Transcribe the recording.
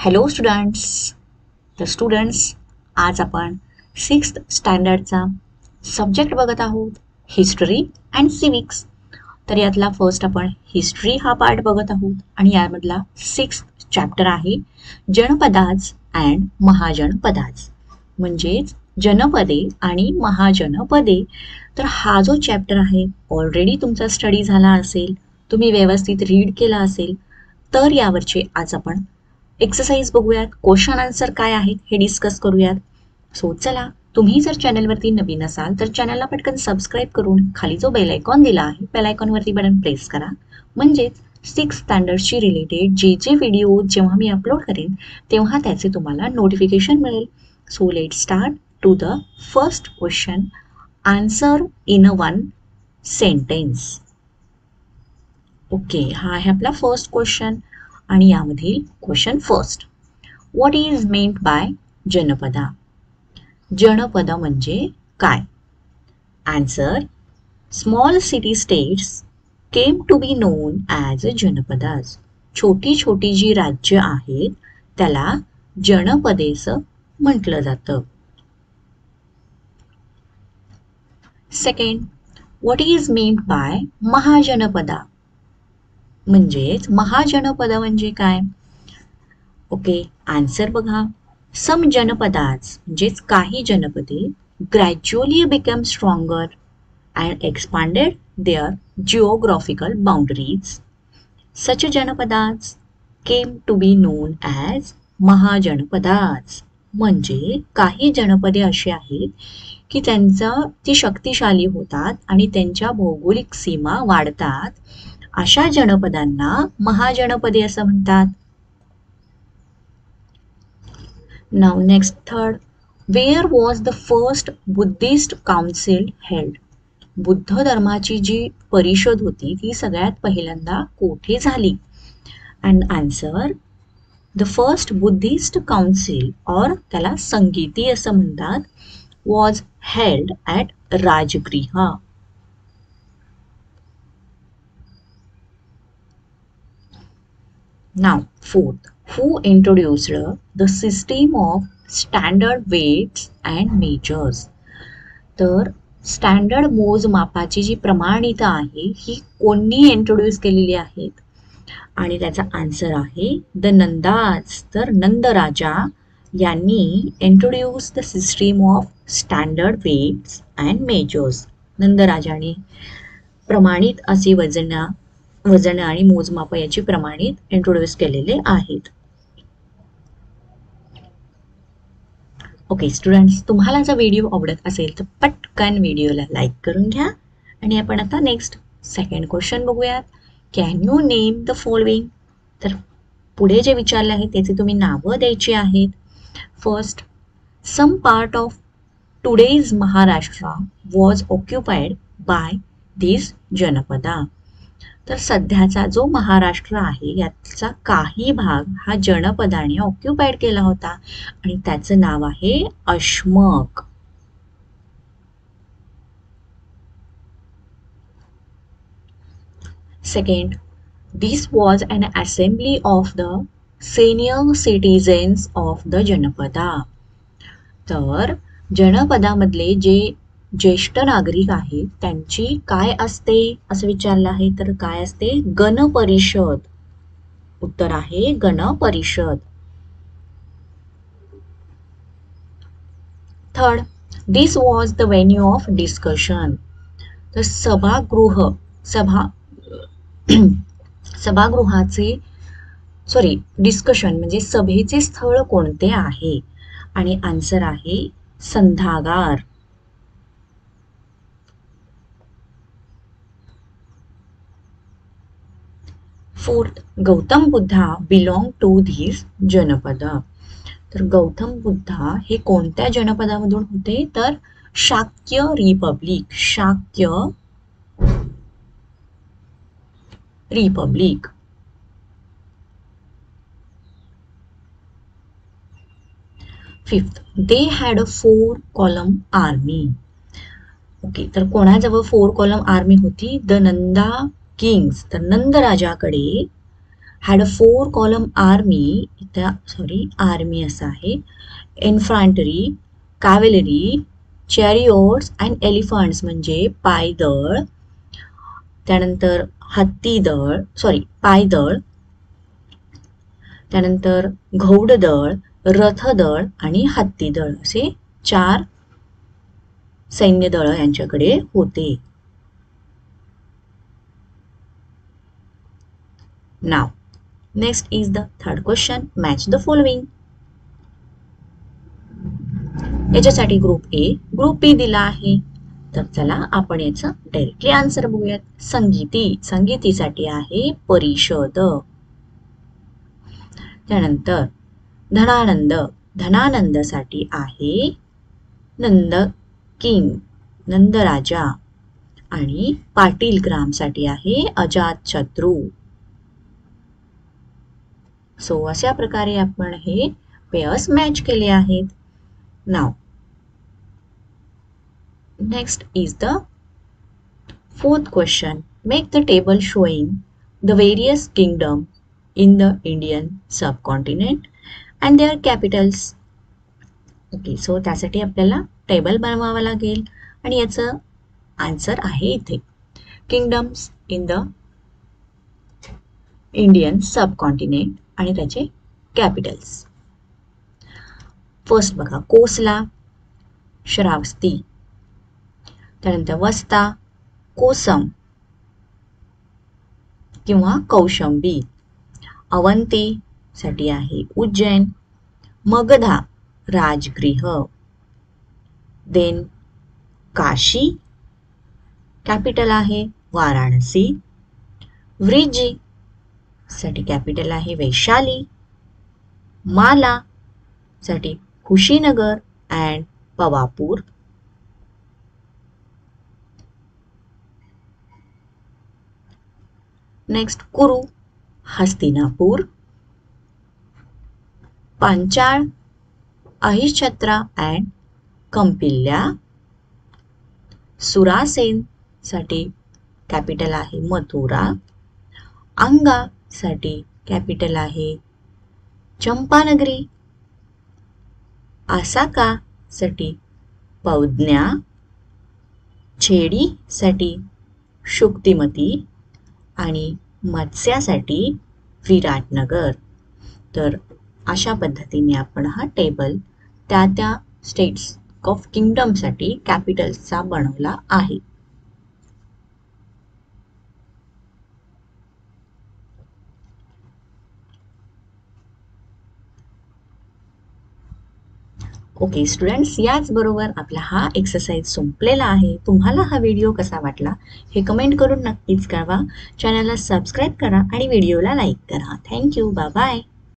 Hello students आज आपण 6th स्टँडर्डचा subject बघत आहोत हिस्टरी अँड सिविक्स. तर यातला फर्स्ट आपण हिस्ट्री हा पार्ट बघत आहोत आणि यामधला 6th चॅप्टर आहे जनपदाज अँड महाजनपदाज, म्हणजेच जनपदे आणि महाजनपदे. तर हा जो चॅप्टर आहे ऑलरेडी तुमचा स्टडी झाला असेल, तुम्ही व्यवस्थित रीड केला असेल, तर यावरचे आज आपण एक्सरसाइज बघूयात, क्वेश्चन आन्सर काय आहेत हे डिस्कस करूयात. सो चला, तुम्ही जर चॅनलवरती नवीन असाल तर चॅनलला पटकन सबस्क्राईब करून खाली जो बेल आयकॉन दिला आहे बेल आयकॉनवरती बटन प्रेस करा, म्हणजेच 6th स्टँडर्डशी रिलेटेड जे व्हिडिओ जेव्हा मी अपलोड करेन तेव्हा त्याचे तुम्हाला नोटिफिकेशन मिळेल. So let start to the first question. Answer in a one sentence. Okay, हा आहे आपला फर्स्ट क्वेश्चन आणि यामधील question first. What is meant by janapada? जनपद म्हणजे काय? Answer, small city states came to be known as janapadas. छोटी छोटी जी राज्य आहेत त्याला जनपदेस म्हटलं जातं. Second, what is meant by mahajanapada? म्हणजेच महाजनपद म्हणजे काय? ओके, आन्सर बघा. सम जनपदाज म्हणजेच काही जनपदे gradually become stronger and expanded their geographical boundaries. Such janapadas came to be known as mahajanapadas. म्हणजे काही जनपदे अशी आहेत की ती शक्तिशाली होतात आणि त्यांच्या भौगोलिक सीमा वाढतात. अशा जनपदांना महाजनपदे असं म्हणतात. Now next third, where was the first Buddhist council held? Buddha धर्माची जी परिषद होती ती सगळ्यात पहिल्यांदा कोठे झाली? And answer, the first Buddhist council, और त्याला संगीती असं म्हणतात, was held at Rajagriha. Now, fourth, who introduced the system of standard weights and measures? तर स्टँडर्ड मोजमापाची जी प्रमाणित आहे ही कोणी इंट्रोड्यूस केलेली आहेत? आणि त्याचा आन्सर आहे द नंदाज. तर नंदराजा यांनी introduce the system of standard weights and measures. नंदराजाने प्रमाणित अशी वजन आणि मोजमाप याची प्रमाणित इंट्रोड्यूस केलेले आहेत. ओके स्टुडंट्स, तुम्हाला जर व्हिडिओ आवडत असेल तर पटकन व्हिडिओला लाईक करून घ्या. आणि आपण आता नेक्स्ट सेकंड क्वेश्चन बघूयात. Can you name the following? तर पुढे जे विचारले आहे त्याचे तुम्ही नावं द्यायची आहेत. First, some part of today's Maharashtra was occupied by this janapada. तर सध्याचा जो महाराष्ट्र आहे याचा काही भाग हा जनपदाने ऑक्युपाइड केला होता आणि त्याचं नाव आहे Ashmaka. Second, this was an assembly of the senior citizens of the janapada. तर जनपदामधले जे ज्येष्ठ नागरिक आहेत त्यांची काय असते असं विचारलं आहे. तर काय असते? गणपरिषद. उत्तर आहे गणपरिषद. Third, this was the venue of discussion. तर डिस्कशन म्हणजे सभेचे स्थळ कोणते आहे? आणि आन्सर आहे संधागार. Fourth, Gautam Buddha belong to this janapada. तर गौतम बुद्धा हे कोणत्या जनपदामधून होते? तर Shakya republic. Fifth, they had a 4 column army. Okay, तर कोणाजवळ 4 कॉलम आर्मी होती? The Nanda kings. तर नंदराजाकडे हॅड अ 4 कॉलम आर्मी, इथं आर्मी असं आहे, इन्फंट्री, कॅव्हलरी, चॅरिओट्स अँड एलिफंट्स म्हणजे पायदळ, त्यानंतर पायदळ, त्यानंतर घौडदळ, रथदळ आणि हत्तीदळ असे 4 सैन्यदळ यांच्याकडे होते. Now next is the third question, match the following. याच्यासाठी ग्रुप ए, ग्रुप बी दिला आहे. तर चला आपण याचं डायरेक्टली आन्सर बघूयात. संगीतीसाठी आहे परिषद. त्यानंतर धनानंदसाठी आहे नंद किंग, नंदराजा. आणि पाटील ग्रामसाठी आहे अजातशत्रू. सो अशा प्रकारे आपण हे पेयर्स मॅच केले आहेत. Now next is the fourth question, make the table showing the various kingdom in the Indian subcontinent and their capitals. Okay, so त्यासाठी आपल्याला टेबल बनवावा लागेल आणि याचं आन्सर आहे इथे. Kingdoms in the Indian subcontinent आणि त्याचे कॅपिटल्स. फर्स्ट बघा, कोसला, श्रावस्ती. त्यानंतर वस्ता, कोसम किंवा कौशंबी. अवंती साठी आहे उज्जैन. मगधा राजगृह. देन काशी, कॅपिटल आहे वाराणसी. व्रिजी साठी कॅपिटल आहे वैशाली. माला साठी Kushinagar and Pavapur. Next Kuru, Hastinapur. Panchala, Ahichchhatra and Kampilya. Surasena साठी कॅपिटल आहे मथुरा. अंगा साठी कॅपिटल आहे चंपानगरी. आसाका साठी पौदन्या. छेडी साठी शुक्तिमती आणि मत्स्यासाठी विराटनगर. तर अशा पद्धतीने आपण हा टेबल त्या स्टेट्स ऑफ किंगडमसाठी कॅपिटल्सचा बनवला आहे. ओके स्टुडंट्स, याचबरोबर आपला हा एक्सरसाइज संपलेला आहे. तुम्हाला हा व्हिडिओ कसा वाटला हे कमेंट करून नक्कीच कळवा. चॅनलला सबस्क्राईब करा आणि व्हिडिओला लाईक करा. Thank you, bye bye.